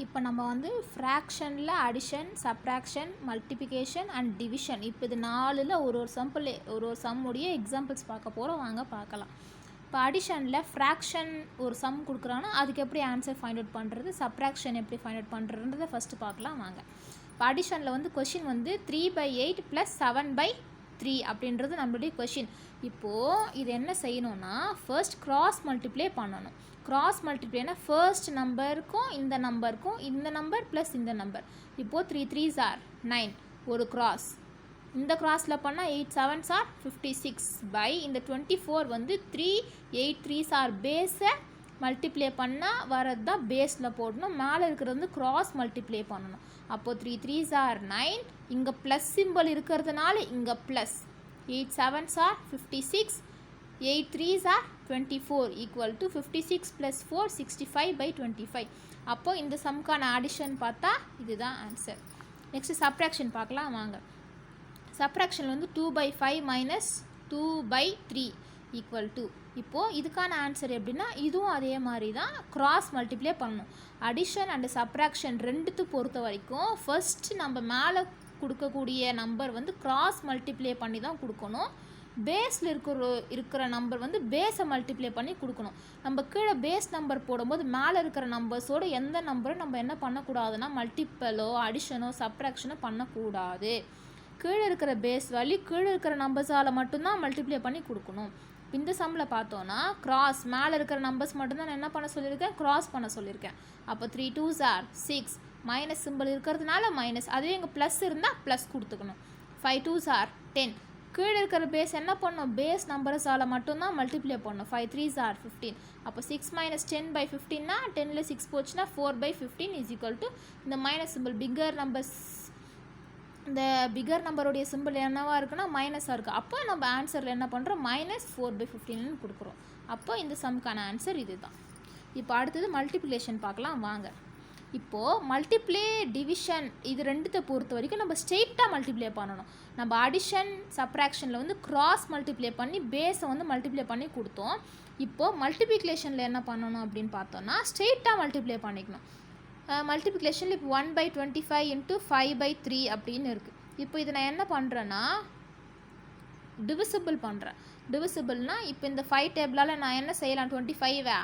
இப்போ நம்ம வந்து ஃப்ராக்ஷனில் addition, subtraction, multiplication and division இப்போ இது 4ல் ஒரு ஒரு சம்முடைய எக்ஸாம்பிள்ஸ் பார்க்க போகிறோம். வாங்க பார்க்கலாம். இப்போ அடிஷனில் ஃப்ராக்ஷன் ஒரு சம் கொடுக்குறாங்கன்னா அதுக்கு எப்படி ஆன்சர் ஃபைண்ட் அவுட் பண்ணுறது, சப்ராக்ஷன் எப்படி ஃபைண்ட் அவுட் பண்ணுறதுன்றதை ஃபஸ்ட்டு பார்க்கலாம் வாங்க. இப்போ அடிஷனில் வந்து கொஷின் வந்து 3/8 + 7/3 அப்படின்றது நம்மளுடைய கொஷின். இப்போது இது என்ன செய்யணும்னா ஃபர்ஸ்ட் கிராஸ் மல்டிப்ளை பண்ணணும். கிராஸ் மல்டிப்ளைனா ஃபர்ஸ்ட் நம்பருக்கும் இந்த நம்பருக்கும் இந்த நம்பர் ப்ளஸ் இந்த நம்பர். இப்போது 3 3s are 9 ஒரு கிராஸ். இந்த கிராஸில் பண்ணால் 8 7s are 56 பை இந்த 24 வந்து 3 8 3s are பேஸை மல்டிப்ளை பண்ணால் வரது தான் பேஸில் போடணும். மேலே இருக்கிறது வந்து கிராஸ் மல்டிப்ளை பண்ணணும். அப்போது 3 3s are 9 இங்கே ப்ளஸ் சிம்பிள் இருக்கிறதுனால இங்கே plus 8 7s are 56 8 3s are 24 equal to 56 plus 4 65/25. அப்போ இந்த சம்க்கான ஆடிஷன் பார்த்தா இதுதான் ஆன்சர். நெக்ஸ்ட் சப்ராக்ஷன் பார்க்கலாம் வாங்க. சப்ராக்ஷனில் வந்து 2/5 minus 2/3 equal to இப்போது இதுக்கான ஆன்சர் எப்படின்னா இதுவும் அதே மாதிரி தான் கிராஸ் மல்டிப்ளை பண்ணணும். அடிஷன் அண்ட் சப்ராக்ஷன் ரெண்டுத்து பொறுத்த வரைக்கும் ஃபர்ஸ்ட் நம்ம மேலே கொடுக்கக்கூடிய நம்பர் வந்து கிராஸ் மல்டிப்ளை பண்ணி தான் கொடுக்கணும். பேஸில் இருக்கிற நம்பர் வந்து பேஸை மல்டிப்ளை பண்ணி கொடுக்கணும். நம்ம கீழே பேஸ் நம்பர் போடும்போது மேலே இருக்கிற நம்பர்ஸோடு எந்த நம்பரும் நம்ம என்ன பண்ணக்கூடாதுன்னா மல்டிப்பிளோ அடிஷனோ சப்ராக்ஷனோ பண்ணக்கூடாது. கீழே இருக்கிற பேஸ் வேல்யூ கீழே இருக்கிற நம்பர்ஸால் மட்டும்தான் மல்டிப்ளை பண்ணி கொடுக்கணும். இந்த சம்மில் பார்த்தோன்னா கிராஸ் மேலே இருக்கிற நம்பர்ஸ் மட்டும்தான் நான் என்ன பண்ண சொல்லியிருக்கேன், கிராஸ் பண்ண சொல்லியிருக்கேன். அப்போ 3 2s are 6 மைனஸ் சிம்பிள் இருக்கிறதுனால மைனஸ், அதுவே இங்கே ப்ளஸ் இருந்தால் ப்ளஸ் கொடுத்துக்கணும். 5 2s are 10 கீழே இருக்கிற பேஸ் என்ன பண்ணணும், பேஸ் நம்பர்ஸால் மட்டும்தான் மல்டிப்ளை பண்ணணும். 5 3s are 15 அப்போ 6 minus 10/15னா 10ல் 6 போச்சுன்னா 4/15 is equal to இந்த மைனஸ் சிம்பிள் பிக்கர் நம்பர்ஸ், இந்த பிகர் நம்பருடைய சிம்பிள் என்னவாக இருக்குன்னா மைனஸாக இருக்குது. அப்போ நம்ம ஆன்சரில் என்ன பண்ணுறோம், -4/15 கொடுக்குறோம். அப்போ இந்த சம்க்கான ஆன்சர் இது தான். இப்போ அடுத்தது மல்டிப்ளிகேஷன் பார்க்கலாம் வாங்க. இப்போது மல்டிப்ளே டிவிஷன் இது ரெண்டுத்தை பொறுத்த வரைக்கும் நம்ம ஸ்ட்ரெயிட்டாக மல்டிப்ளை பண்ணணும். நம்ம அடிஷன் சப்ராக்ஷனில் வந்து கிராஸ் மல்டிப்ளை பண்ணி பேஸை வந்து மல்டிப்ளை பண்ணி கொடுத்தோம். இப்போது மல்டிப்ளிகேஷனில் என்ன பண்ணணும் அப்படின்னு பார்த்தோன்னா ஸ்ட்ரெயிட்டாக மல்டிப்ளை பண்ணிக்கணும். மல்டிப்ளிகேஷனில் இப்போ 1/25 × 5/3 அப்படின்னு இருக்குது. இப்போ இதை நான் என்ன பண்ணுறேன்னா டிவிசிபிள் பண்ணுறேன். டிவிசிபிள்னால் இப்போ இந்த 5 டேபிளால் நான் என்ன செய்யலாம், 25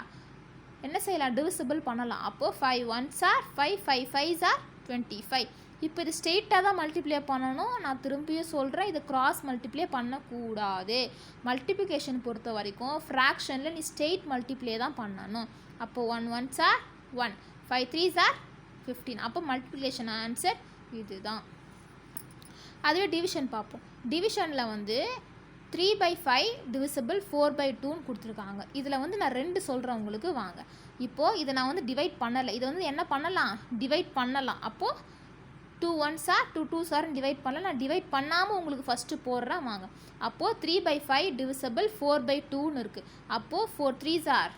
என்ன செய்யலாம், டிவிசிபிள் பண்ணலாம். அப்போது 5 1s are 5 5 5s are 25. இப்போ இது ஸ்ட்ரெயிட்டாக தான் மல்டிப்ளை பண்ணணும். நான் திரும்பியும் சொல்கிறேன், இது கிராஸ் மல்டிப்ளை பண்ணக்கூடாது. மல்டிப்ளிகேஷன் பொறுத்த வரைக்கும் ஃப்ராக்ஷனில் நீ ஸ்ட்ரெயிட் மல்டிப்ளை தான் பண்ணணும். அப்போது 1 1s are 1 5 3s are 15. அப்போ மல்டிப்ளிகேஷன் ஆன்சர் இது தான். அதுவே டிவிஷன் பார்ப்போம். டிவிஷனில் வந்து 3/5 டிவிசிபிள் 4/2ன்னு கொடுத்துருக்காங்க. இதில் வந்து நான் 2 சொல்கிறேன் உங்களுக்கு வாங்க. இப்போது இதை நான் வந்து டிவைட் பண்ணலை. இதை வந்து என்ன பண்ணலாம், டிவைட் பண்ணலாம். அப்போது 2 1s are 2 2s are divide பண்ணலாம். நான் டிவைட் பண்ணாமல் உங்களுக்கு ஃபஸ்ட்டு போடுறேன் வாங்க. அப்போது 3/5 டிவிசிபிள் 4/2ன்னு இருக்குது. அப்போது 4 3s are